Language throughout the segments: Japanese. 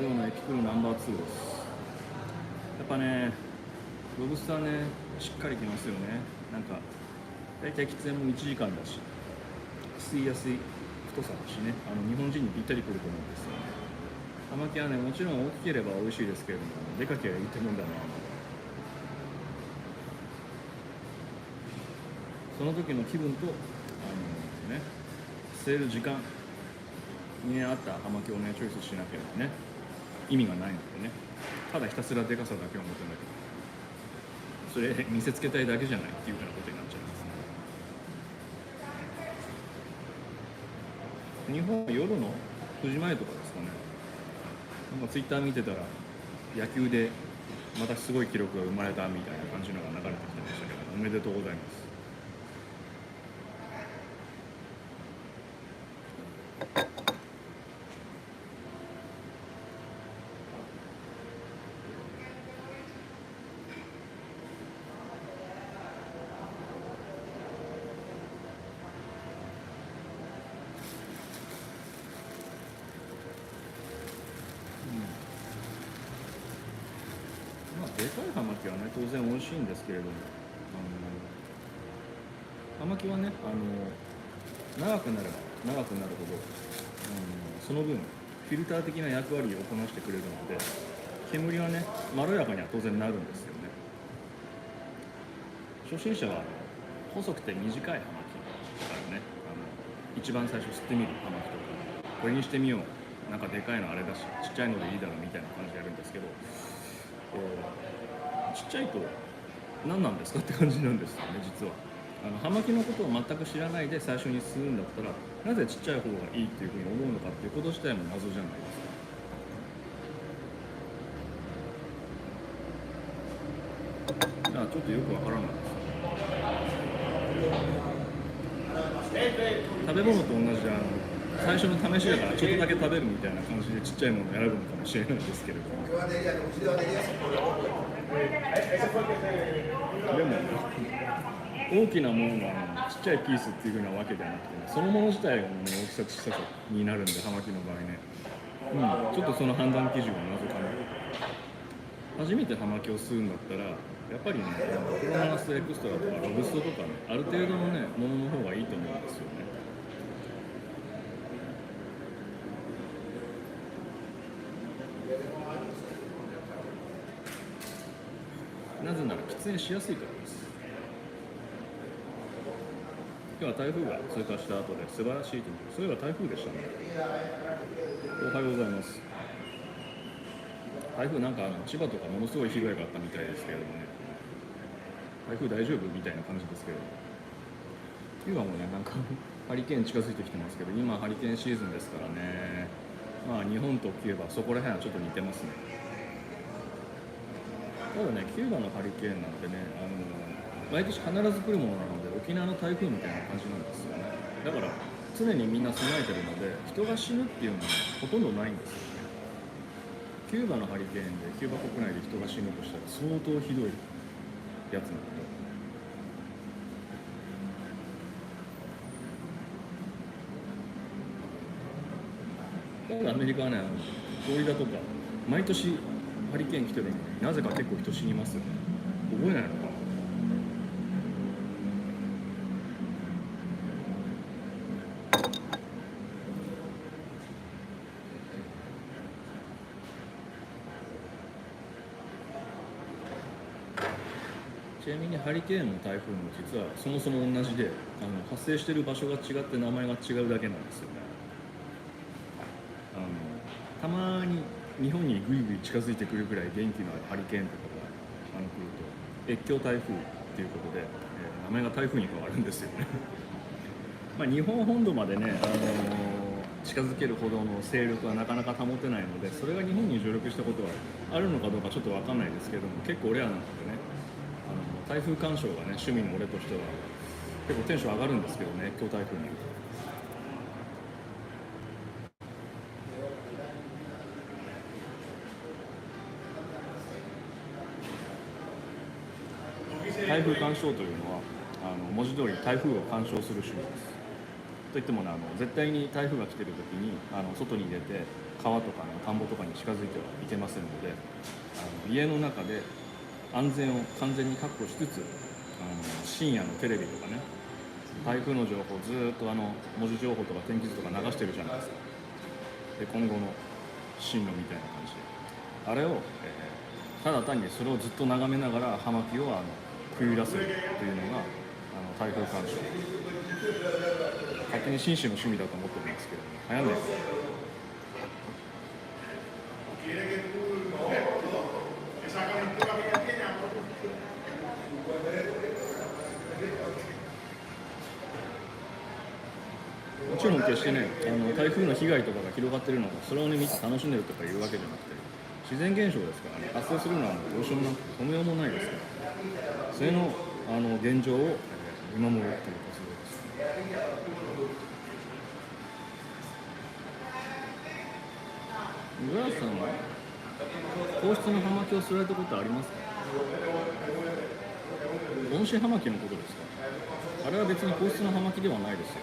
うような駅来るナンバー2です。やっぱね、ロブスターね、しっかり来ますよね。なんか大体喫煙も1時間だし、吸いやすい太さだしね、日本人にぴったりくると思うんですよね。玉木はね、もちろん大きければ美味しいですけれども、でかければいいってもんだな。その時の気分と吸える時間に、ね、合った葉巻をねチョイスしなければね意味がないのでね、ただひたすらでかさだけを求めてそれ見せつけたいだけじゃないっていうようなことになっちゃいますね。日本は夜の9時前とかですかね。なんかツイッター見てたら野球でまたすごい記録が生まれたみたいな感じのが流れてきてましたけど、おめでとうございます。でかい葉巻はね当然美味しいんですけれども、葉巻はね長くなれば長くなるほど、その分フィルター的な役割をこなしてくれるので、煙はねまろやかには当然なるんですよね。初心者は細くて短い葉巻からね、一番最初吸ってみる葉巻とか、これにしてみよう、なんかでかいのあれだしちっちゃいのでいいだろうみたいな感じでやるんですけど、ちっちゃいと何なんですかって感じなんですよね。実は葉巻のことを全く知らないで最初に吸うんだったら、なぜちっちゃい方がいいっていうふうに思うのかっていうこと自体も謎じゃないですか。だからちょっとよくわからないです。食べ物と同じで最初の試しだからちょっとだけ食べるみたいな感じでちっちゃいものを選ぶのかもしれないですけれども、でも大きなものがちっちゃいピースっていう風なわけではなくて、ね、そのもの自体の大きさ小ささになるんで、葉巻の場合ね、ちょっとその判断基準は謎かな。初めて葉巻を吸うんだったらやっぱりね、プロナラスエクストラとかロブストとかね、ある程度のねものの方がいいと思うんですよね。なぜなら喫煙しやすいからです。今日は台風が通過した後で素晴らしい天気、そういえば台風でしたね。おはようございます。台風なんか千葉とかものすごい被害があったみたいですけれどもね、台風大丈夫みたいな感じですけれども、今もねなんかハリケーン近づいてきてますけど、今ハリケーンシーズンですからね、日本といえばそこら辺はちょっと似てますね。ただね、キューバのハリケーンなんてね、毎年必ず来るものなので、沖縄の台風みたいな感じなんですよね。だから常にみんな備えてるので、人が死ぬっていうのはほとんどないんですよね。キューバのハリケーンでキューバ国内で人が死ぬとしたら相当ひどいやつなので、ただアメリカはね、フロリダとか毎年ハリケーン来てるのになぜか結構人死にますよね。覚えないのかな。ちなみにハリケーンも台風も実はそもそも同じで、発生している場所が違って名前が違うだけなんですよね。たまに日本にぐいぐい近づいてくるぐらい元気のあるハリケーンとかが来ると越境台風っていうことで、名前が台風に変わるんですよね。日本本土までね、近づけるほどの勢力はなかなか保てないので、それが日本に上陸したことはあるのかどうかちょっと分かんないですけども、結構レアなのでね、台風鑑賞がね趣味の俺としては結構テンション上がるんですけどね、越境台風に。台風鑑賞というのは文字通り台風を鑑賞する趣味です。といってもね、絶対に台風が来てる時に外に出て川とかの田んぼとかに近づいてはいけませんので、家の中で安全を完全に確保しつつ、深夜のテレビとかね、台風の情報ずっと文字情報とか天気図とか流してるじゃないですか。で今後の進路みたいな感じで、あれを、ただ単にそれをずっと眺めながら葉巻を食い入らせるというのが台風鑑賞、勝手に紳士の趣味だと思ってるんですけど、早寝もちろん決してね、台風の被害とかが広がってるのをそれをね見て楽しんでるとかいうわけじゃなくて、自然現象ですからね、発生するのはどうしようもなく止めようもないですから、それの現状を見守るという活動です。五十嵐さんは皇室の葉巻を吸われたことありますか？温室葉巻のことですか？あれは別に皇室の葉巻ではないですよ。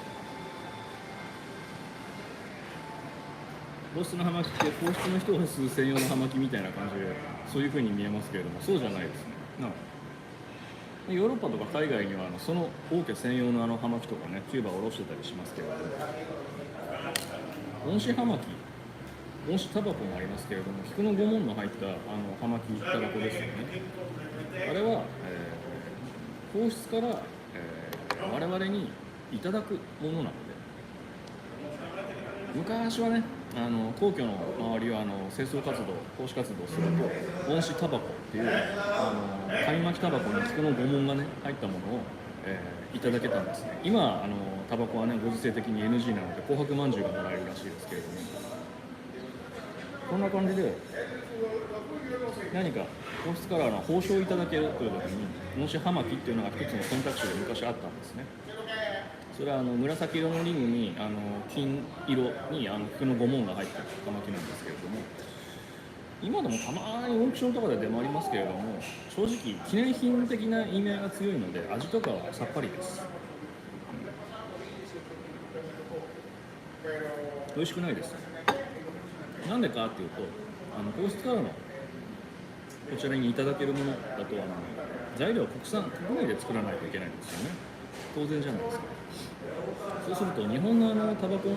皇室の葉巻って皇室の人が吸う専用の葉巻みたいな感じでそういう風に見えますけれども、そうじゃないですね。ヨーロッパとか海外にはその王家専用の葉巻とかね、キューバを下ろしてたりしますけれども、温室葉巻、温室タバコもありますけれども、菊の御紋の入った葉巻タバコですよね。あれは、皇室から、我々にいただくものなので、昔はね、皇居の周りは清掃活動、奉仕活動をすると温室タバコっていう紙巻きタバコに菊の御紋がね入ったものを、いただけたんですね。今タバコはねご時世的に NG なので紅白まんじゅうがもらえるらしいですけれども、こんな感じで何か皇室から報奨をいただけるという時に温室葉巻っていうのが一つの選択肢で昔あったんですね。それは紫色のリングに金色に菊の御紋が入った葉巻なんですけれども、今でもたまにオークションとかで出回りますけれども、正直記念品的な意味合いが強いので味とかはさっぱりです。美味しくないです。なんでかっていうと皇室からのこちらにいただけるものだと材料は国内で作らないといけないんですよね。当然じゃないですか。そうすると日本のタバコ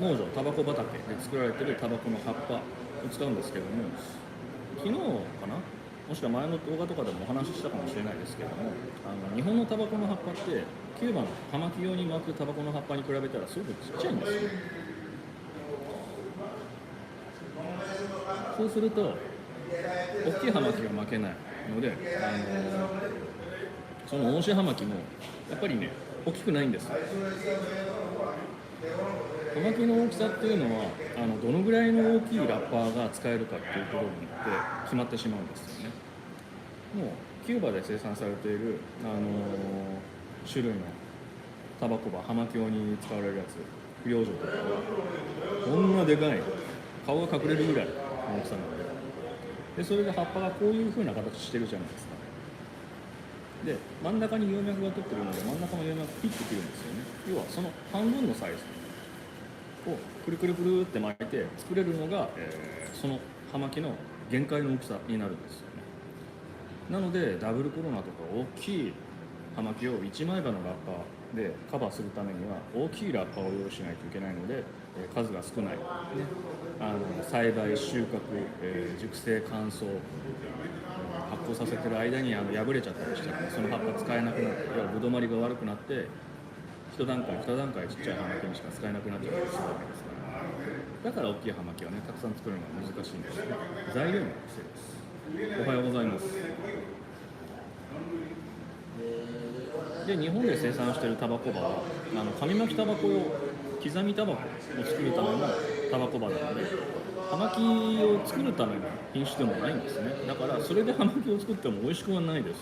農場、タバコ畑で作られているタバコの葉っぱを使うんですけども、昨日かな、もしくは前の動画とかでもお話ししたかもしれないですけども、日本のタバコの葉っぱってキューバの葉巻用に巻くタバコの葉っぱに比べたらすごくちっちゃいんですよ。そうすると大きい葉巻が巻けないので、その温室葉巻もやっぱりね大きくないんですよ。葉巻の大きさっていうのはどのぐらいの大きいラッパーが使えるかっていうところによって決まってしまうんですよね。もうキューバで生産されている、種類のタバコ葉、葉巻用に使われるやつ、不養生とかはこんなでかい顔が隠れるぐらいの大きさなので、それで葉っぱがこういう風な形してるじゃないですか。で真ん中に葉脈が取ってるので真ん中の葉脈ピッと切るんですよね。要はその半分のサイズをくるくるくるって巻いて作れるのが、その葉巻の限界の大きさになるんですよね。なのでダブルコロナとか大きい葉巻を一枚刃のラッパーでカバーするためには大きいラッパーを用意しないといけないので、数が少ない、ね、栽培、収穫、熟成、乾燥、発酵させてる間に破れちゃったりしたらその葉っぱ使えなくなって、要はぶどまりが悪くなって一段階ちっちゃい葉巻にしか使えなくなっちゃったりするわけですから、だから大きい葉巻はねたくさん作るのが難しいんですよね。材料の癖です。おはようございます。で日本で生産しているタバコ葉は紙巻きタバコ用、刻みタバコを作るためのタバコ葉なので葉巻を作るための品種でもないんですね。だからそれで葉巻を作っても美味しくはないです。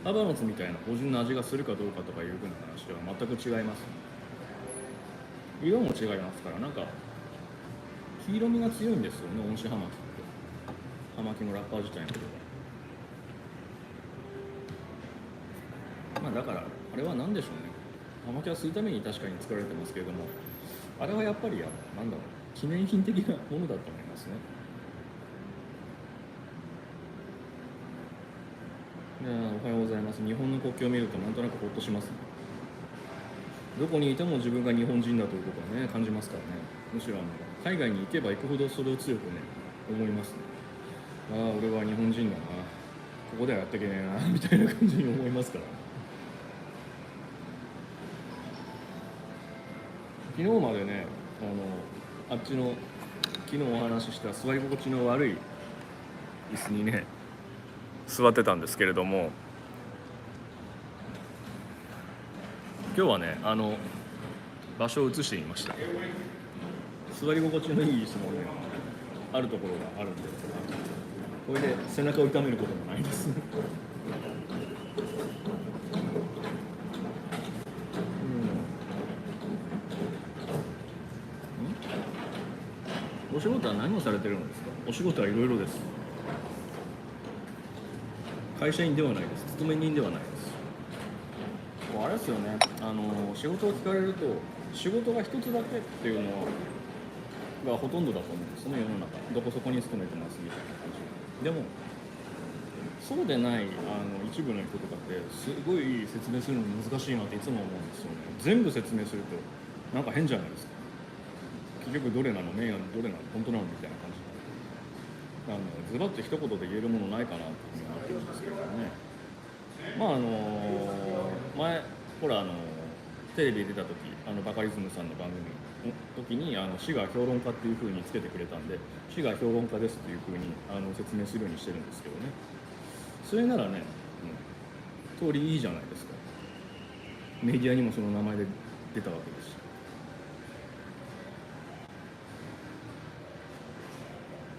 ハバノツみたいな芳醇な味がするかどうかとかいう風な話では全く違います。色も違いますから、なんか黄色みが強いんですよね、温室葉巻って。葉巻のラッパー自体のことが、だからあれは何でしょうね。葉巻は吸うために確かに作られてますけれども、あれはやっぱりなんだろ記念品的なものだと思いますね。おはようございます。日本の国旗を見るとなんとなくほっとしますね。どこにいても自分が日本人だということはね感じますからね。むしろ海外に行けば行くほどそれを強くね思いますね。ああ俺は日本人だな、ここではやっていけねえなみたいな感じに思いますから。昨日までねあっちの昨日お話しした座り心地の悪い椅子にね座ってたんですけれども、今日はね場所を移してみました。座り心地のいい椅子もねあるところがあるんで、これで背中を痛めることもないですお仕事は何をされてるんですか？お仕事はいろいろです。会社員ではないです。勤め人ではないです。あれですよね、仕事を聞かれると仕事が一つだけっていうのがほとんどだと思うんですね、世の中。どこそこに勤めてますみたいな感じで。もそうでない一部の人とかってすごい説明するの難しいなっていつも思うんですよね。全部説明するとなんか変じゃないですか。結局どれなの名誉なのどれなの本当なのみたいな感じで、ズバッと一言で言えるものないかなっていうふうになってるんですけどね。前ほらテレビで出た時バカリズムさんの番組の時に滋賀評論家っていうふうにつけてくれたんで、滋賀評論家ですっていうふうに説明するようにしてるんですけどね。それならね、通りいいじゃないですか。メディアにもその名前で出たわけですし。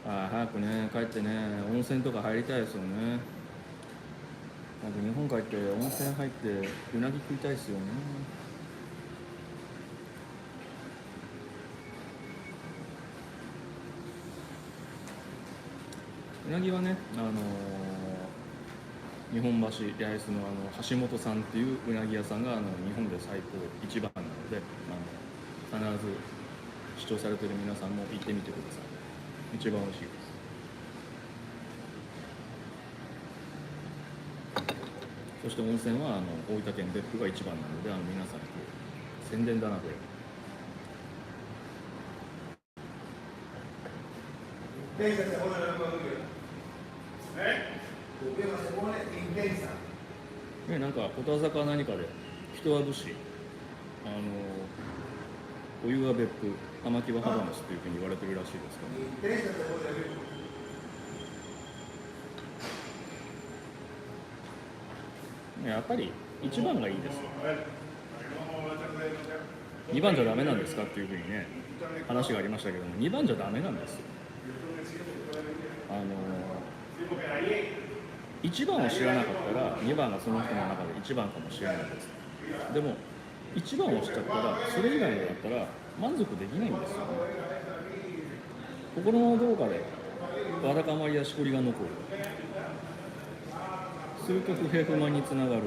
早くね帰ってね温泉とか入りたいですよね。なんか日本帰って温泉入ってうなぎ食いたいですよね。うなぎはね日本橋八重洲の橋本さんっていううなぎ屋さんが日本で最高一番なので必ず視聴されてる皆さんも行ってみてください。一番美味しいです。そして温泉は大分県別府が一番なので皆さん宣伝だなこれ。なんかことわざか何かで人は武士お湯は別府玉木は肌なしというふうに言われてるらしいですから、やっぱり1番がいいですよ。2番じゃダメなんですかっていうふうにね話がありましたけども、2番じゃダメなんですよ。1番を知らなかったら2番がその人の中で1番かもしれないです。でも1番をしちゃったらそれ以外のだったら満足できないんですよね。心のどこかでわだかまりやしこりが残る。すると不平不満につながる。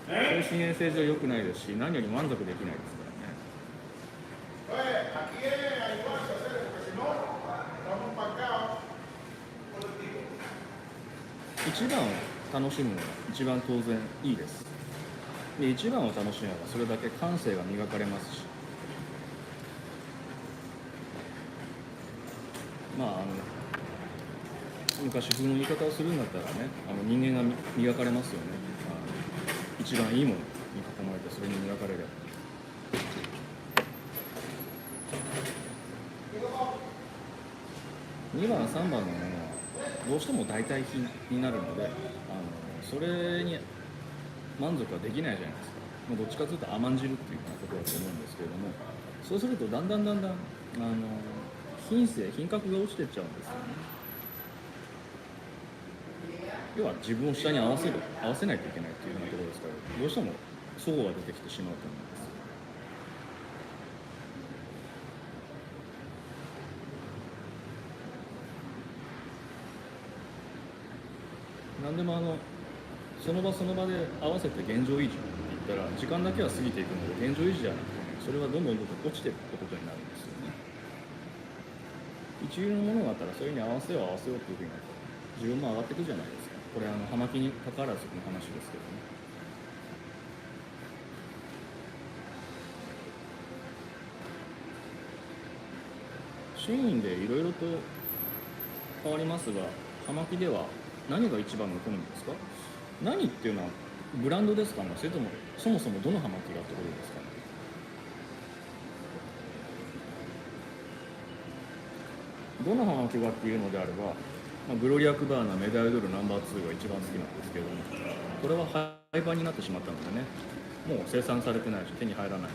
精神衛生上良くないですし、何より満足できないですからね。1番を楽しむのが一番当然いいです。で1番を楽しめばそれだけ感性が磨かれますし、昔風の言い方をするんだったらね人間が磨かれますよね。一番いいものに囲まれてそれに磨かれれば。2番3番のものはどうしても代替品になるのでそれに満足はできないじゃないですか。どっちかというと甘んじるっていうようなことだと思うんですけれども、そうするとだんだん品格が落ちていっちゃうんですよね。要は自分を下に合わせないといけないっていうようなところですから、どうしても齟齬が出てきてしまうと思います。何でもその場その場で合わせて現状維持って言ったら時間だけは過ぎていくので現状維持じゃなくて、それはどんどん落ちていくことになるんですよね。一流のものがあったらそれに合わせようっていうふうになったら自分も上がっていくじゃないですか。これ葉巻にかかわらずの話ですけどね。シーンでいろいろと変わりますが、葉巻では何が一番の好みですか？何っていうのはブランドですかね、それともそもそもどの葉巻がってことですかね。どの葉巻がっていうのであれば、グロリア・クバーナメダイドルナンバー2が一番好きなんですけども、これは廃盤になってしまったのでね、もう生産されてないし手に入らない。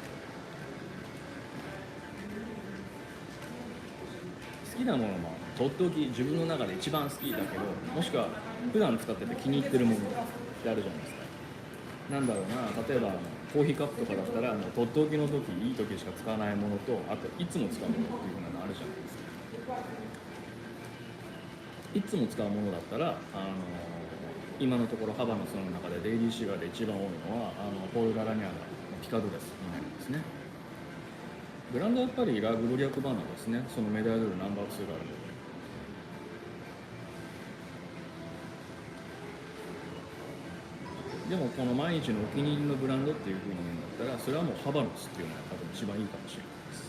好きなものもとっておき自分の中で一番好きだけど、もしくは普段使ってて気に入ってるものってあるじゃないですか。なんだろうな、例えばコーヒーカップとかだったらとっておきの時、いい時しか使わないものと、あといつも使うものっていうのがあるじゃないですか。いつも使うものだったら今のところハバの巣の中でデイリーシガーで一番多いのはポール・ララニャーナのピカドレスになりますね。ブランドはやっぱりラ・グロリア・クバーナですね。そのメダルドルナンバー2があるので。でもこの毎日のお気に入りのブランドっていう風に言うんだったら、それはもうハバノスっていうのが多分一番いいかもしれないです。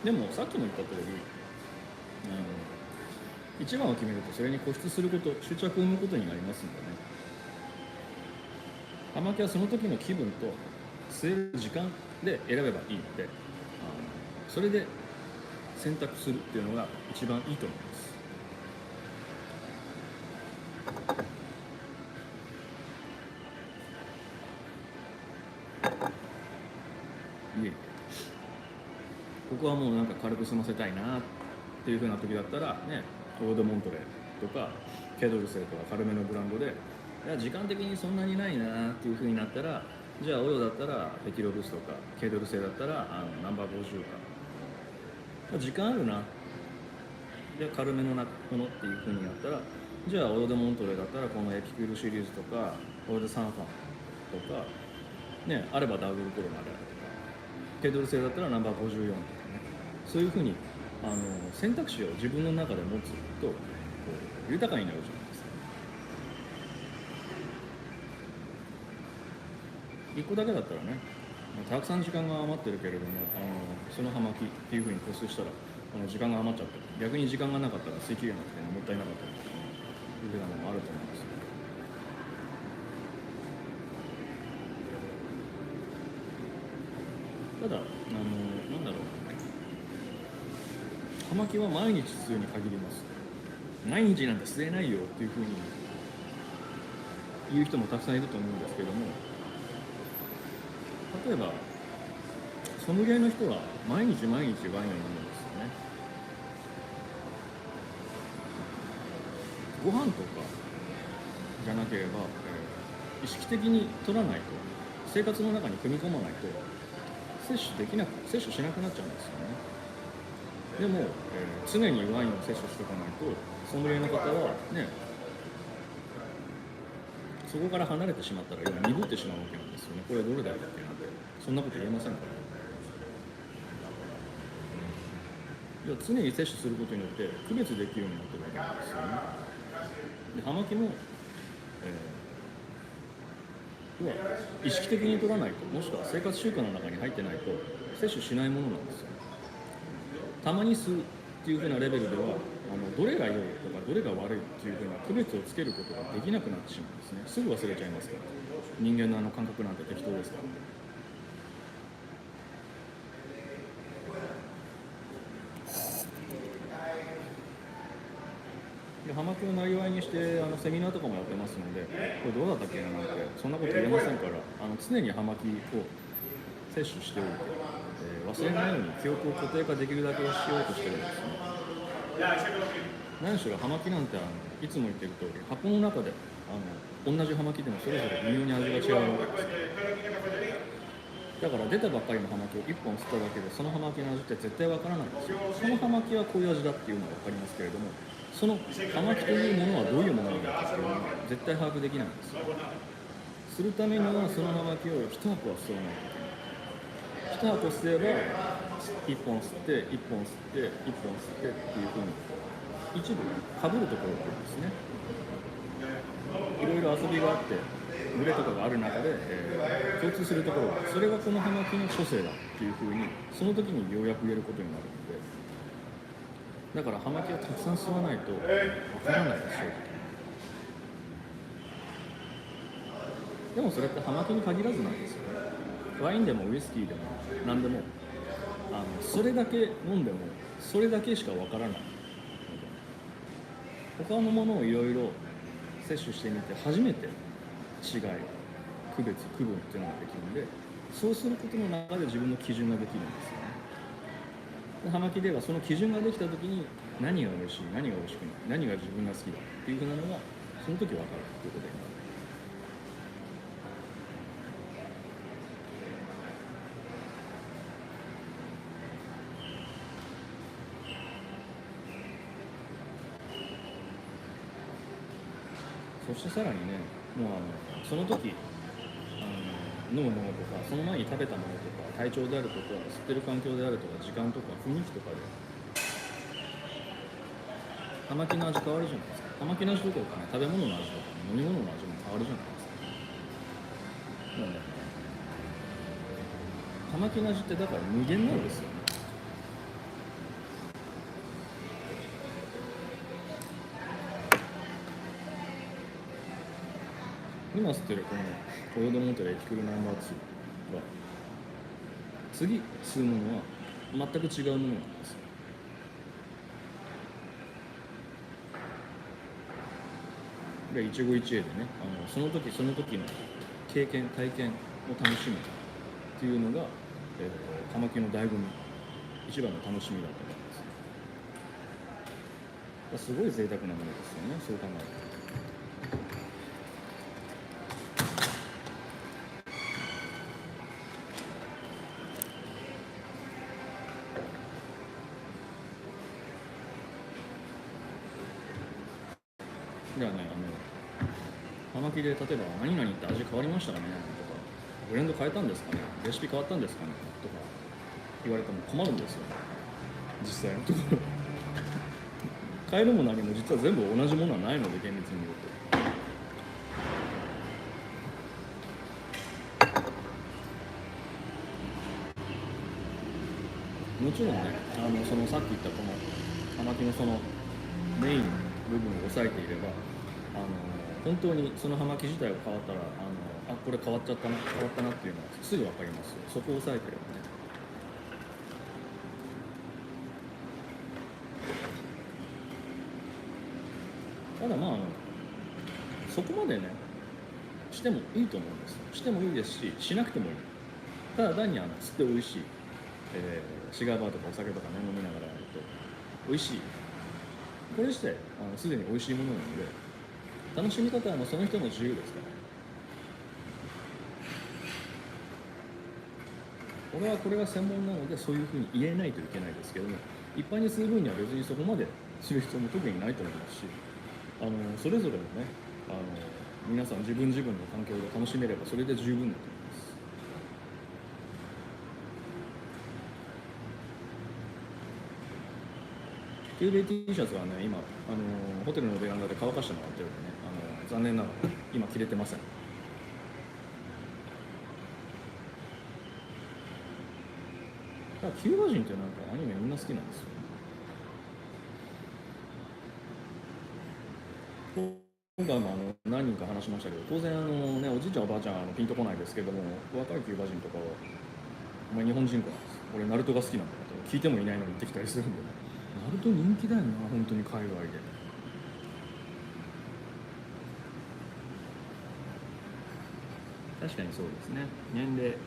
でもさっきも言った通り、一番を決めるとそれに固執すること、執着を生むことになりますんでね。葉巻はその時の気分と据える時間で選べばいいので、それで選択するっていうのが一番いいと思います。いえ、ここはもうなんか軽く済ませたいなっていう風な時だったらね、オードモントレーとかケドルセイとか軽めのブランドで、いや時間的にそんなにないなっていう風になったら、じゃあオヨだったらペキロブスとかケドルセイだったらナンバー50か、時間あるな、じゃあ軽めのものっていう風になったら、じゃあオードモントレーだったらこのエピクールシリーズとかオードサンファンとかね、あればダブルコロナであるとか、ケドル製だったらナンバー54とかね、そういうふうに選択肢を自分の中で持つと豊かになるじゃないですか。1個だけだったらね、たくさん時間が余ってるけれども、その葉巻っていうふうに固執したら時間が余っちゃって、逆に時間がなかったら吸い切れなくてもったいなかったりとか、いうふうなのもあると思うんですよ。ただなんだろう、葉巻は毎日吸うに限ります。毎日なんて吸えないよっていうふうに言う人もたくさんいると思うんですけども、例えばソムリエの人は毎日ワインを飲むんですよね。ご飯とかじゃなければ、意識的に取らないと、生活の中に組み込まないと摂取しなくなっちゃうんですよね。でも、常にワインを摂取しておかないと、ソムリエの方はね、そこから離れてしまったら要は鈍ってしまうわけなんですよね。これはどれだよってなんで、そんなこと言えませんから。要は常に摂取することによって区別できるようになってるわけなんですよね。で葉巻も、要は意識的に取らないと、もしくは生活習慣の中に入ってないと摂取しないものなんですよ。たまに吸うっていう風なレベルではどれが良いとかどれが悪いっていう風な区別をつけることができなくなってしまうんですね。すぐ忘れちゃいますから。人間の感覚なんて適当ですから。で葉巻をなりわいにしてセミナーとかもやってますので、これどうだったっけななんてそんなこと言えませんから、常に葉巻を摂取しておいて、忘れないように記憶を固定化できるだけをしようとしてるんですね。何しろ葉巻なんていつも言ってる通り、箱の中で同じ葉巻でもそれぞれ微妙に味が違うわけです。だから出たばっかりの葉巻を1本吸っただけでその葉巻の味って絶対わからないんですよ。その葉巻はこういう味だっていうのは分かりますけれども、その葉巻というものはどういうものなのかっていうのは絶対把握できないんですよ。するためにはその葉巻を1箱は吸わないといけない。1箱吸えば1本吸って1本吸って1本吸ってっていうふうに一部かぶるところがあるんですね。いろいろ遊びがあって群れとかがある中で、共通するところがそれがこの葉巻の個性だっていうふうにその時にようやく言えることになるので、だから葉巻をたくさん吸わないとわからないですよ。でもそれって葉巻に限らずなんですよね。ワインでもウイスキーでも何でもそれだけ飲んでもそれだけしかわからないので、他のものをいろいろ摂取してみて初めて違い、区別、区分っていうのができるんで、そうすることの中で自分の基準ができるんですよね。で葉巻ではその基準ができた時に何が美味しい、何が美味しくない、何が自分が好きだっていうふうなのがその時分かるっていうことになる。そしてさらにね、もうその時飲むものとかその前に食べたものとか体調であるとか吸ってる環境であるとか時間とか雰囲気とかで葉巻の味変わるじゃないですか。葉巻の味とかね、食べ物の味とか飲み物の味も変わるじゃないですか。もうね、葉巻の味ってだから無限なんですよね。今吸ってるこのトヨタモンテラエキクルナンバー2は次吸うものは全く違うものなんですよ。で一期一会でね、その時その時の経験体験を楽しむっていうのが、葉巻の醍醐味、一番の楽しみだと思います。すごい贅沢なものですよね、そう考えると。じゃあね、葉巻で例えば何々って味変わりましたかねとか、ブレンド変えたんですかね、レシピ変わったんですかねとか言われても困るんですよ、実際のところ。変えるも何も実は全部同じものはないので、厳密に言うと。もちろんね、そのさっき言ったこの葉巻のそのメインの部分を押さえていれば、本当にその葉巻自体が変わったらこれ変わっちゃったな変わったなっていうのはすぐ分かりますよ。そこを押さえてればね。ただそこまでねしてもいいと思うんですよ。してもいいですし、しなくてもいい。ただ単に吸って美味しい、シガーバーとかお酒とかね飲みながらやると美味しい。これ自体すでに美味しいものなので、楽しみ方はその人の自由ですから。俺はこれが専門なのでそういうふうに言えないといけないですけども、一般にする分には別にそこまでする必要も特にないと思いますし、それぞれのね皆さん自分自分の環境で楽しめればそれで十分だと思います。休憩 T シャツはね今ホテルのベランダで乾かしてもらってるんでね、残念ながら今着れてません。だからキューバ人ってなんかアニメみんな好きなんですよ。今回も何人か話しましたけど、当然ね、おじいちゃんおばあちゃんピンとこないですけども、若いキューバ人とかは「お前日本人か」俺ナルトが好きなんだと聞いてもいないのに言ってきたりするんで、ね、ナルト人気だよな本当に海外で。確かにそうですね。年齢、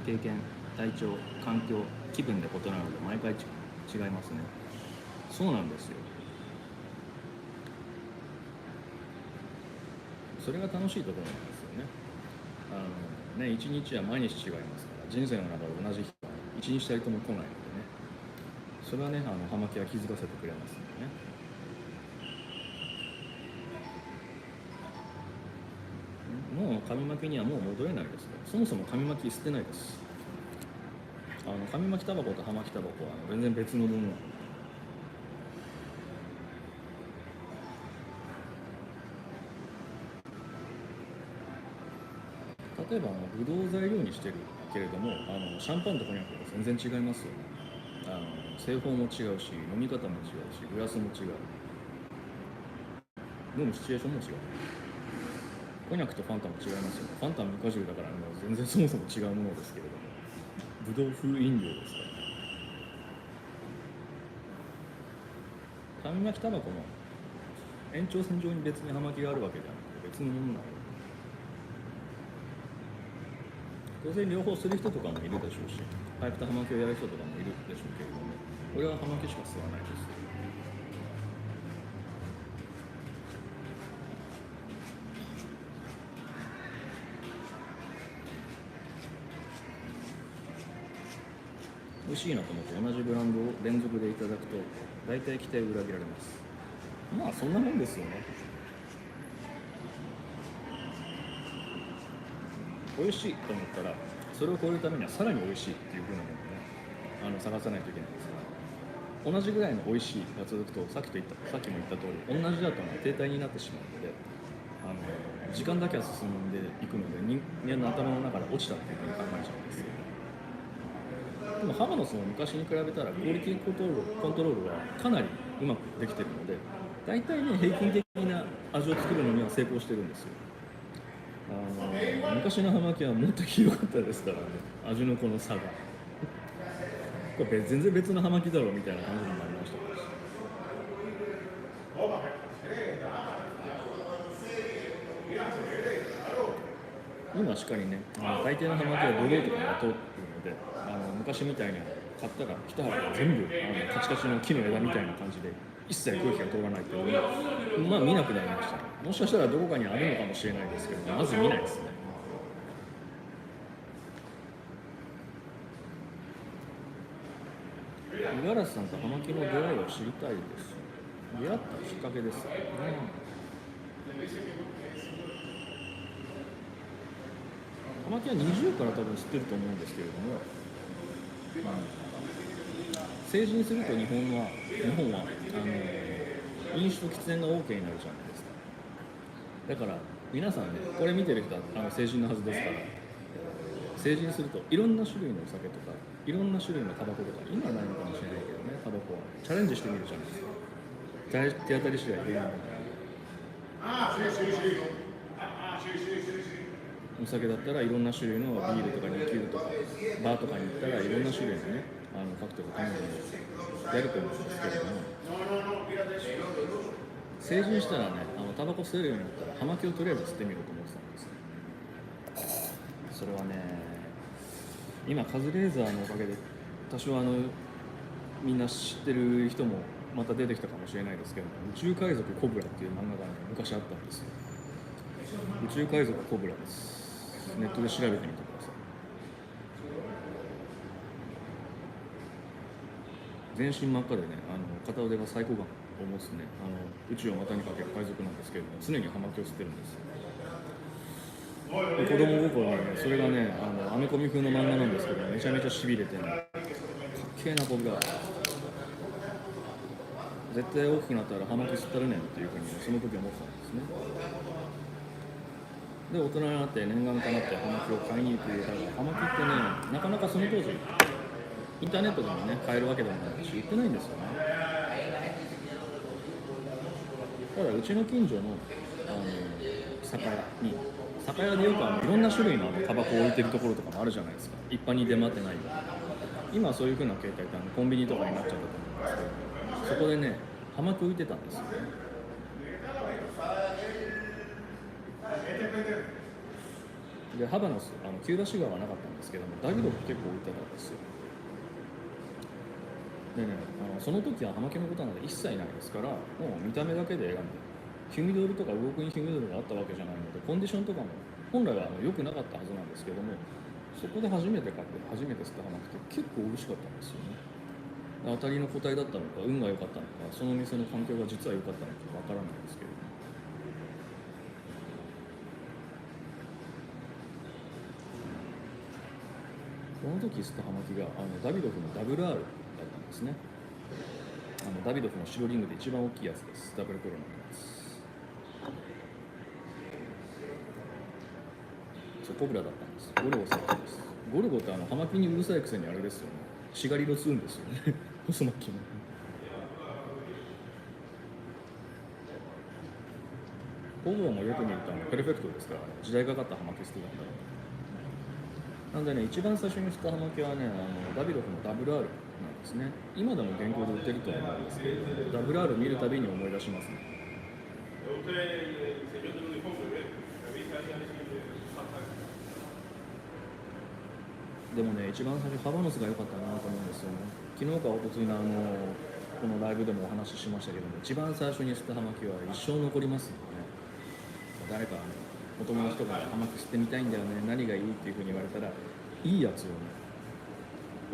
経験、体調、環境、気分で異なるので毎回違いますね。そうなんですよ。それが楽しいところなんですよね。一日は毎日違いますから、人生の中で同じ日は一日たりとも来ないのでね、それはね葉巻は気づかせてくれますんでね。もう紙巻きにはもう戻れないです。そもそも紙巻き捨てないです。紙巻きタバコと葉巻タバコは全然別のものなの。例えばブドウを材料にしてるけれどもシャンパンとコニャックは全然違いますよね。製法も違うし、飲み方も違うし、グラスも違う、飲むシチュエーションも違う。コニャックとファンタも違いますよね。ファンタは無果汁だから全然そもそも違うものですけれども、ブドウ風飲料ですからね。紙巻きタバコも延長線上に別に葉巻があるわけじゃなくて別のものなので、当然両方する人とかもいるでしょうし、パイプと葉巻をやる人とかもいるでしょうけれども、俺は葉巻しか吸わないです。美味しいなと思って同じブランドを連続でいただくと大体期待を裏切られます。まあそんなもんですよね。美味しいと思ったらそれを超えるためにはさらに美味しいっていう風なものをね探さないといけないんですから、同じぐらいの美味しいが続くとさっきも言った通り同じだと停滞になってしまうので、時間だけは進んでいくので人間の頭の中から落ちたっていう風に考えちゃうんですよ。でもハバノスも昔に比べたらクオリティコントロールはかなりうまくできてるので、大体ね平均的な味を作るのには成功してるんですよ。昔の葉巻はもっとひどかったですからね、味のこの差がこれ全然別の葉巻だろうみたいな感じになりました。今しっかりね大抵の葉巻は土壌とかが通っているので昔みたいに買ったら一腹全部カチカチの木の枝みたいな感じで一切空気が通らないっていうのはまあ見なくなりました。もしかしたらどこかにあるのかもしれないですけど、まず見ないですね。五十嵐さんと葉巻の出会いを知りたいです。出会ったきっかけです、葉巻は20から多分知ってると思うんですけれども、成人すると日本は飲酒と喫煙が OK になるじゃないですか。だから皆さんねこれ見てる人は成人のはずですから、成人するといろんな種類のお酒とかいろんな種類のタバコとか、今はないのかもしれないけどね、タバコはチャレンジしてみるじゃないですか。手当たり次第でお酒だったらいろんな種類のビールとかリキュールとかバーとかに行ったらいろんな種類のねカクテルとかやると思うんですけれども、成人したらねタバコ吸えるようになったら葉巻をとりあえず吸ってみようと思ってたんです。それはね今カズレーザーのおかげで多少みんな知ってる人もまた出てきたかもしれないですけど、宇宙海賊コブラっていう漫画が、昔あったんですよ。宇宙海賊コブラです。ネットで調べてみてください。全身真っ赤でね片腕がサイコガンを持つね宇宙を股にかける海賊なんですけれども、常に葉巻を吸ってるんですよ。子供心にねそれがねアメコミ風の漫画なんですけど、めちゃめちゃしびれてね、かっけえな僕が絶対大きくなったら葉巻吸ったるねんっていうふうに、その時思ってたんですね。で大人になって念願かなって葉巻を買いに行く。だから葉巻ってねなかなかその当時インターネットでもね買えるわけでもないし売ってないんですよね。ただうちの近所の酒屋でよくいろんな種類のタバコを置いてるところとかもあるじゃないですか。一般に出回ってない今はそういう風な形態ってコンビニとかになっちゃったと思うんですけど、そこでね葉巻置いてたんですよね。でハバノスキューバシガーはなかったんですけども、ダビドが結構置いてたんですよ。でねその時は葉巻のことなんて一切ないですから、もう見た目だけで選んで、ヒュミドルとか動くにヒュミドルがあったわけじゃないので、コンディションとかも本来は良くなかったはずなんですけども、そこで初めて買って初めて吸った葉巻って結構美味しかったんですよね。当たりの個体だったのか運が良かったのか、その店の環境が実は良かったのかわからないですけれども、この時吸った葉巻がダビドフの WR だったんですね。ダビドフの白リングで一番大きいやつです。ダブルコロナのやつ。そう、コブラだったんです。ゴルゴさんです。ゴルゴって葉巻にうるさいくせにあれですよね、しがり色吸うんですよね細巻きも。コブラもよく見るとペルフェクトですから、ね、時代がかった葉巻好きだったら。なんでね、一番最初に吸った葉巻はね、ダビドフの WR なんですね。今でも現行で売ってるとは思うんですけれども、WR 見るたびに思い出しますね。でもね、一番最初ハバノスが良かったなと思うんですよね。昨日か一昨日のこのライブでもお話ししましたけども、一番最初に吸った葉巻は一生残りますよね。誰かお友達とか葉巻吸ってみたいんだよね、何がいいっていうふうに言われたら、いいやつをね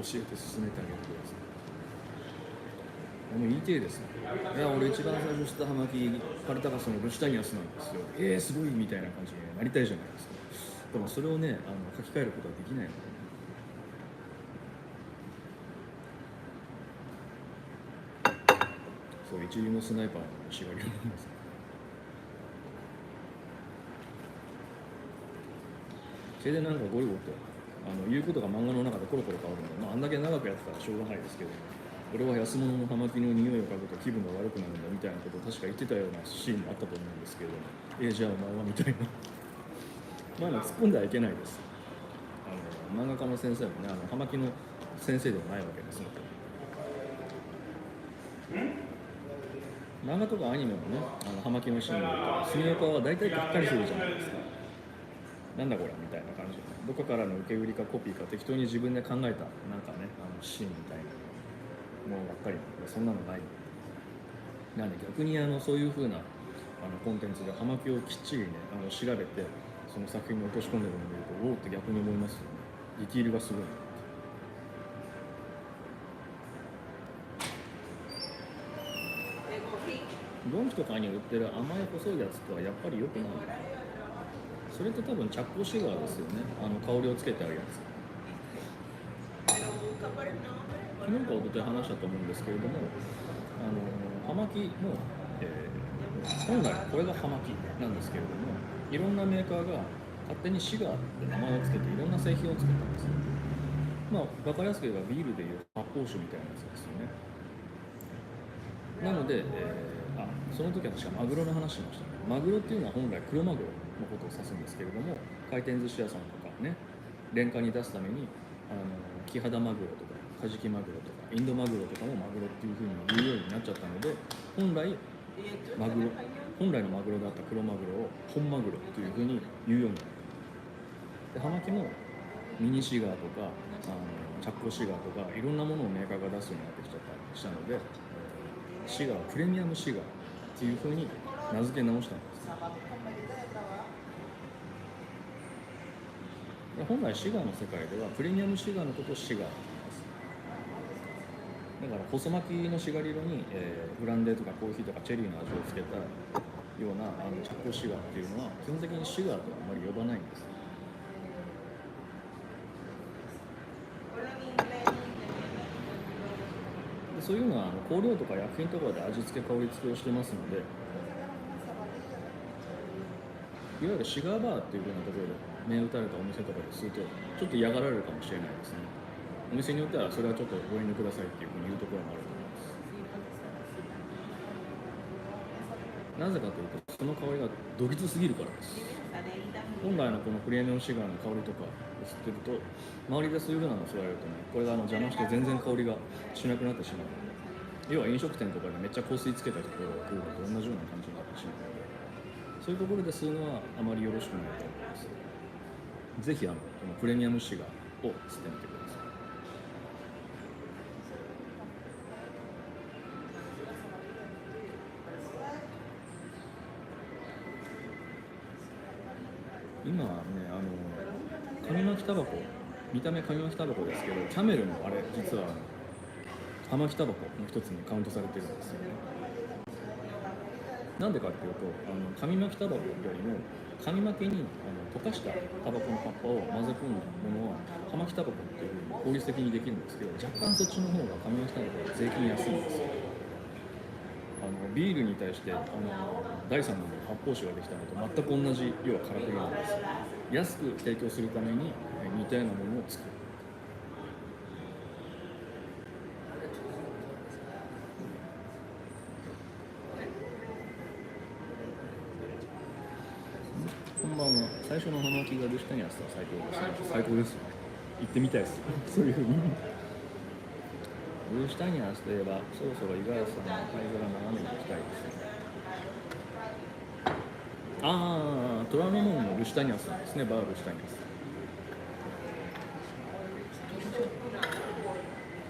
教えて勧めてあげてください。もう言いてえですね。いや、俺一番最初吸った葉巻カルタガスのルシュタイナスなんですよ。すごいみたいな感じになりたいじゃないですか。でもそれをね書き換えることはできないので、そう、一流のスナイパーのしがりをなんです。それでなんかゴルゴって言うことが漫画の中でコロコロ変わるんで、あんだけ長くやってたらしょうがないですけど、俺は安物の葉巻の匂いを嗅ぐと気分が悪くなるんだみたいなことを確か言ってたようなシーンもあったと思うんですけど、じゃあお前はみたいな突っ込んではいけないです。漫画家の先生もね葉巻の先生ではないわけですので。漫画とかアニメもね葉巻のシーンを見ると住岡は大体がっかりするじゃないですか。なんだこれみたいな感じで、どこからの受け売りかコピーか適当に自分で考えたなんかねシーンみたいなものばっかりなので、そんなのない。なんで逆にそういう風なコンテンツで葉巻をきっちりね調べてその作品に落とし込んでるのを見ると、おおって逆に思いますよね。ディティールがすごい。ドンキとかに売ってる甘い細いやつとはやっぱり良くない。それって多分チャッコシガーですよね。香りをつけてあるやつ。昨日か一昨日話したと思うんですけれども、葉巻も、本来これが葉巻なんですけれども、いろんなメーカーが勝手にシガーって名前をつけていろんな製品を作ったんですよ。分かりやすく言えばビールでいう発泡酒みたいなやつですよね。なので、その時は確かマグロの話しました。マグロっていうのは本来黒マグロのことを指すんですけれども、回転寿司屋さんとかね、廉価に出すためにキハダマグロとかカジキマグロとかインドマグロとかもマグロっていうふうに言うようになっちゃったので、本来のマグロだった黒マグロを本マグロというふうに言うようになった。で葉巻もミニシガーとかチャッコシガーとかいろんなものをメーカーが出すようになってきちゃったりしたので、シガープレミアムシガーっていうふうに名付け直したんです。本来シガーの世界ではプレミアムシガーのことをシガーと言います。だから細巻きのしがり色に、ブランデーとかコーヒーとかチェリーの味をつけたようなチャッコシガーっていうのは基本的にシガーとはあまり呼ばないんです。でそういうのは香料とか薬品とかで味付け香り付けをしてますので、いわゆるシガーバーっていうようなところで銘打たれたお店とかでするとちょっと嫌がられるかもしれないですね。お店によってはそれはちょっとご遠慮くださいっていうふうに言うところもあると思います。なぜかというとその香りがどぎつすぎるからです。本来のこのプレミアムシガーの香りとかを吸ってると周りでそういうふうなのを吸われるとね、これが邪魔して全然香りがしなくなってしまう。要は飲食店とかでめっちゃ香水つけたところが来るのと同じような感じになってしまうので、そういうところで吸うのはあまりよろしくないと思います。ぜひこのプレミアムシガーを吸ってみてください。今はね紙巻きタバコ、見た目紙巻きタバコですけど、キャメルもあれ実は葉巻タバコの一つにカウントされてるんですよね。なんでかっていうと紙巻きタバコよりも紙巻きに溶かしたタバコの葉っぱを混ぜ込んだものは葉巻タバコっていうふうに効率的にできるんですけど、若干そっちの方が紙巻きタバコは税金安いんですよ。ビールに対して第3の発泡酒ができたのと全く同じ要はからくりなんですよ。安く提供するために似たようなものを作る。こんばんは。最初の葉巻がルシタニアスは最高ですね。最高ですよ。行ってみたいですよ。そういうふうに。ルシタニアスといえば、そろそろ五十嵐さんの灰皿斜めに行きたいですね。ああ、虎ノ門のルシタニアスなんですね、バールシタニアス。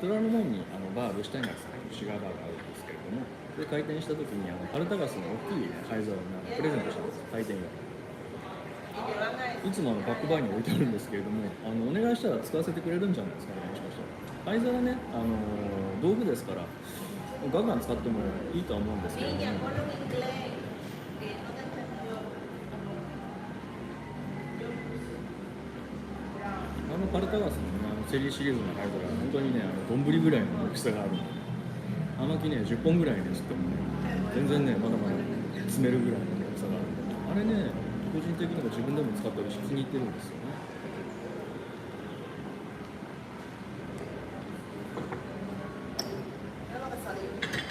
虎ノ門にバールシタニアスというシガーバーがあるんですけれども、それ開店した時にパルタガスの大きい灰皿をプレゼントしたんです、開店以来。いつもバックバーに置いてあるんですけれども、お願いしたら使わせてくれるんじゃないですかね、もしかしたら。灰皿ね、道具ですから、ガンガン使ってもいいとは思うんですけれども、パルタガスの、チェリーシリーズの灰皿は本当にね、丼ぐらいの大きさがあるので、葉巻ね、10本ぐらいね、つってもね、全然ね、まだまだ詰めるぐらいの大きさがあるので、あれね、個人的にも自分でも使ったりし気に入ってるんですよね。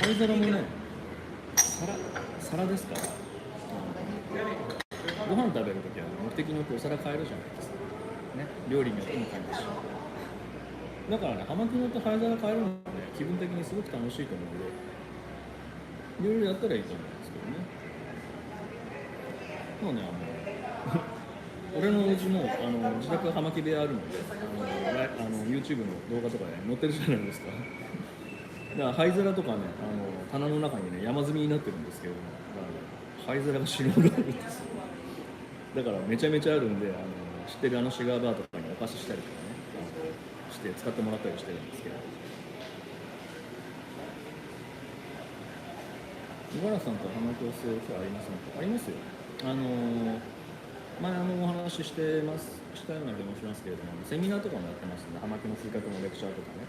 灰皿もね、皿ですから、ご飯食べるときは目的によってお皿変えるじゃないですか。ね、料理によっても変えるし。だからね、葉巻によって灰皿変えるのはね、気分的にすごく楽しいと思うので、いろいろやったらいいと思うんですけどね。もうね、俺のお家も自宅が葉巻部屋あるので、YouTube の動画とかで、載ってるじゃないですか。だから灰皿とかね、棚の中にね、山積みになってるんですけれども、灰皿が死ぬほどあるんですよ。だからめちゃめちゃあるんで、知ってるシガーバーとかにお貸ししたりとかね、して使ってもらったりしてるんですけど。五十嵐さんと葉巻を吸う人はありませんか？ありますよ。前お話ししたような気もしますけれども、セミナーとかもやってますので、葉巻の吸い方のレクチャーとかね、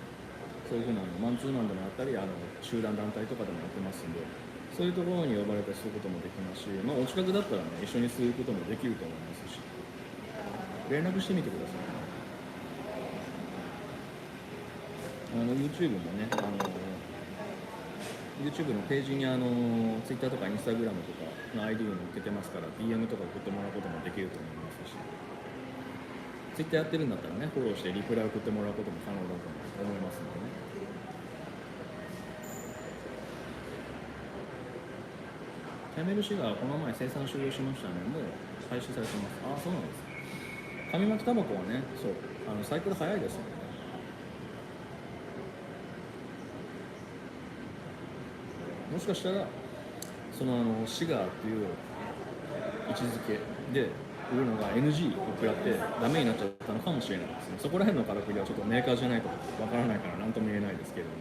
そういうふうなマンツーマンでもあったり、集団団体とかでもやってますんで、そういうところに呼ばれて吸うこともできますし、お近くだったらね、一緒に吸うこともできると思いますし、連絡してみてください。YouTube もね、YouTube のページにTwitter とか Instagram とかの ID を載っけてますから、DM とか送ってもらうこともできると思いますし、Twitter やってるんだったらね、フォローしてリプライ送ってもらうことも可能だと思いますのでね。キャメルシガー、この前生産終了しましたね。もう廃止されてます。ああ、そうなんです。紙巻きタバコはね、そう、サイクル早いですよね。もしかしたら、シガーっていう位置づけで売るのが NG を食らってダメになっちゃったのかもしれないですね。そこら辺のからくりはちょっとメーカーじゃないとわからないから何とも言えないですけれども。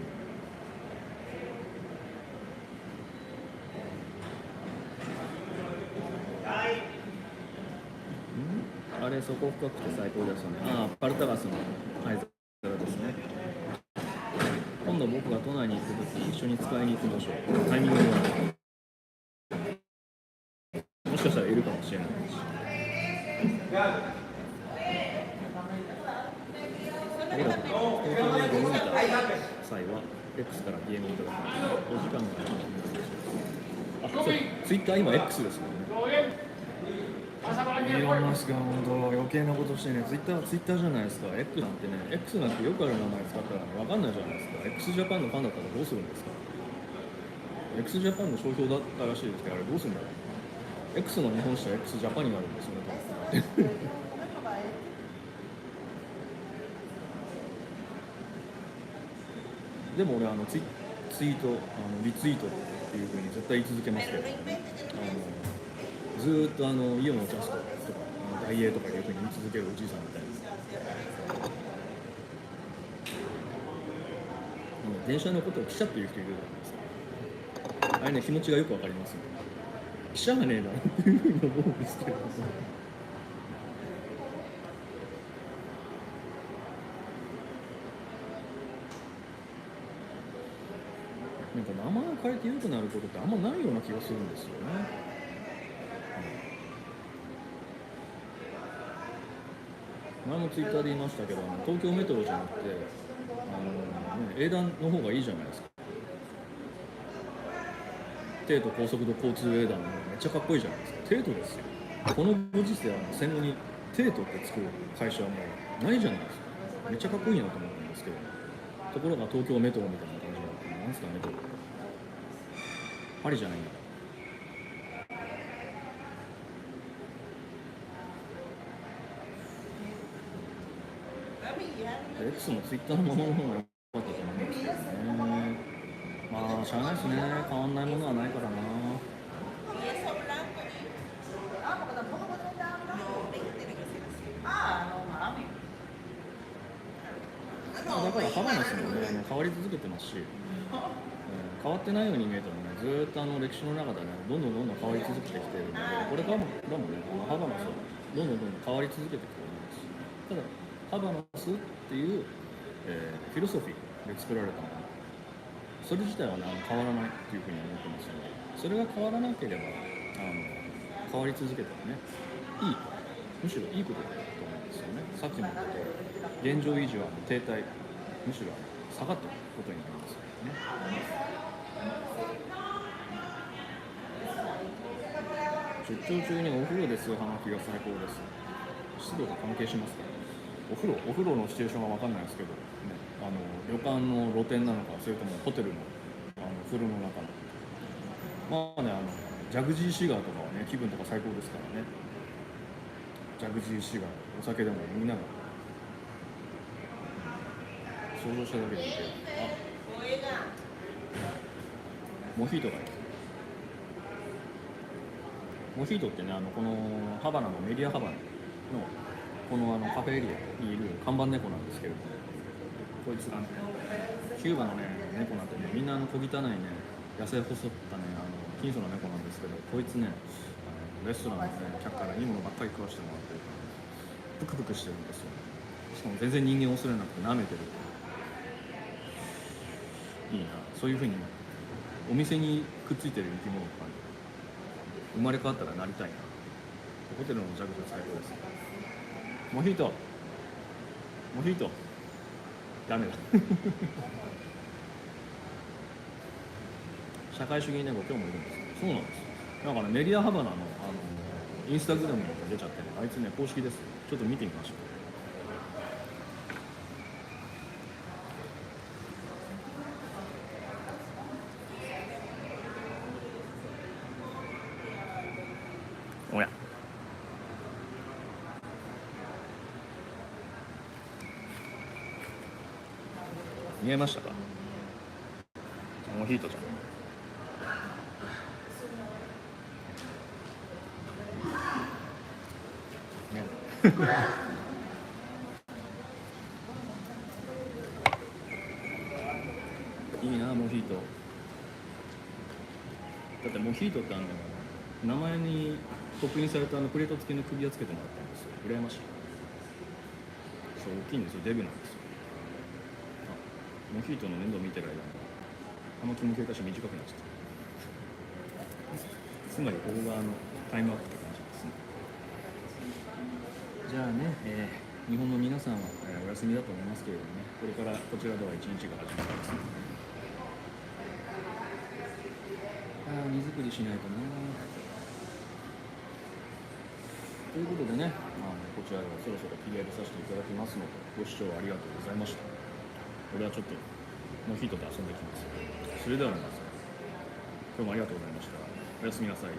あれ、底深くて最高ですよね。ああ、パルタガスの灰皿ですね。今度僕が都内に行くとき一緒に使いに行きましょう。タイミングがもしかしたらいるかもしれないし。ありがとうございます。東京に出向いた際は X から DM いただきます。お時間があります。あ、そう、Twitter 今 X ですもんね。イーロン・マスクは本当余計なことしてね、ツイッターじゃないですか。X なんてね、X なんてよくある名前使ったら分かんないじゃないですか。X ジャパンのファンだったらどうするんですか。X ジャパンの商標だったらしいですけど、あれどうするんだろう。X の日本車は X ジャパンになるんですよね、多分。でも俺ツイートリツイートっていうふうに絶対言い続けますけど、ずーっとイオンのジャストとかダイエーとかいうふうに言い続けるおじいさんみたいな。電車のことを記者っていう人いるじゃないですか。あれね、気持ちがよくわかりますよ。しゃあねえなっていうふうに思うんですけど、なんか名前を変えて良くなることってあんまないような気がするんですよね。前もツイッターで言いましたけど、東京メトロじゃなくて英断の方がいいじゃないですか。帝都高速度交通英断の方がめっちゃかっこいいじゃないですか。帝都ですよ。このご時世戦後に帝都って作る会社はもうないじゃないですか。めっちゃかっこいいなと思うんですけど、ところが東京メトロみたいな感じで、なんですかね、これパリじゃないんだ。X もツイッターのままの方が良かったと思うんですけどね。まあしゃあないですね。変わんないものはないからな。だからハバナスもね変わり続けてますし、変わってないように見えてもね、ずっと歴史の中でねどんどん変わり続けてきているので、これからもねハバナスはどんどん変わり続けていくと思います。ただハバナスっていう、フィロソフィーで作られたもの、それ自体はね変わらないっていうふうに思ってますので、それが変わらなければ変わり続けてもねいい、むしろいいことだと思うんですよね。さっきも言ったと現状維持は停滞、むしろ下がっていくことになりますよね。出張中にお風呂で吸うハガキが最高です。湿度が関係しますから、ね、お風呂のシチュエーションは分かんないですけど、ね、旅館の露天なのか、それともホテルの風呂の中の、まあね、ジャグジーシガーとかはね気分とか最高ですからね。ジャグジーシガーお酒でも飲みながら想像しただけでいいけど、モヒートがいい。モヒートってねこのハバナのメディアハバナのこのカフェエリアにいる看板猫なんですけれども、こいつがねキューバのね猫なんてねみんな小汚いね痩せ細ったね貧相な猫なんですけど、こいつねレストランのね客からいいものばっかり食わしてもらってるからプクプクしてるんですよ。しかも全然人間を恐れなくて舐めてる。いいな、そういうふうにお店にくっついてる生き物とか生まれ変わったらなりたいな。ホテルのジャグジー最高です。モヒートダメだ社会主義猫今日もいるんですよ。そうなんですよ。なんかねメディアハバナのインスタグラムに出ちゃってね、あいつね公式です。ちょっと見てみましょう。おや見えましたか。モヒートちゃんねいいなモヒート。だってモヒートって名前に刻印されたプレート付きの首輪つけてもらったんですよ。羨ましい。そう大きいんですよ。デブなんですよ。モヒートの面倒見てる間に気も経過して短くなっちゃった。つまりここがタイムアップって感じですね。じゃあね、日本の皆さんは、お休みだと思いますけれどもね、これからこちらでは一日が始まりますので、荷造りしないとな。ということでね、こちらではそろそろ切り上げさせていただきますので、ご視聴ありがとうございました。俺はちょっとモヒートで遊んできます。それでは皆さん、今日もありがとうございました。おやすみなさい。